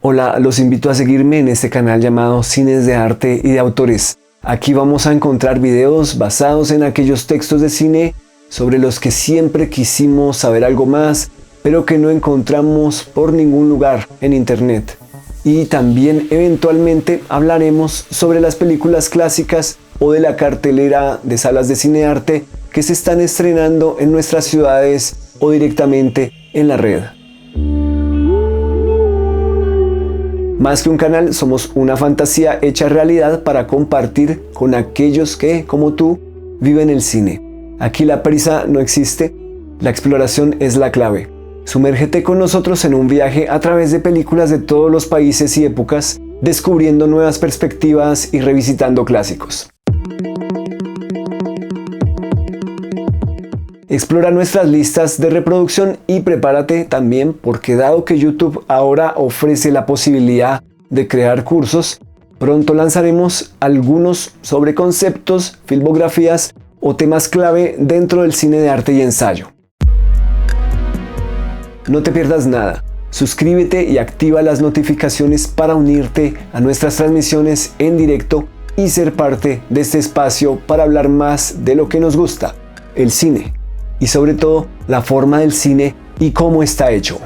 Hola, los invito a seguirme en este canal llamado Cines de Arte y de Autores. Aquí vamos a encontrar videos basados en aquellos textos de cine sobre los que siempre quisimos saber algo más, pero que no encontramos por ningún lugar en internet. Y también eventualmente hablaremos sobre las películas clásicas o de la cartelera de salas de cine arte que se están estrenando en nuestras ciudades o directamente en la red. Más que un canal, somos una fantasía hecha realidad para compartir con aquellos que, como tú, viven el cine. Aquí la prisa no existe, la exploración es la clave. Sumérgete con nosotros en un viaje a través de películas de todos los países y épocas, descubriendo nuevas perspectivas y revisitando clásicos. Explora nuestras listas de reproducción y prepárate también porque dado que YouTube ahora ofrece la posibilidad de crear cursos, pronto lanzaremos algunos sobre conceptos, filmografías o temas clave dentro del cine de arte y ensayo. No te pierdas nada. Suscríbete y activa las notificaciones para unirte a nuestras transmisiones en directo y ser parte de este espacio para hablar más de lo que nos gusta, el cine. Y sobre todo, la forma del cine y cómo está hecho.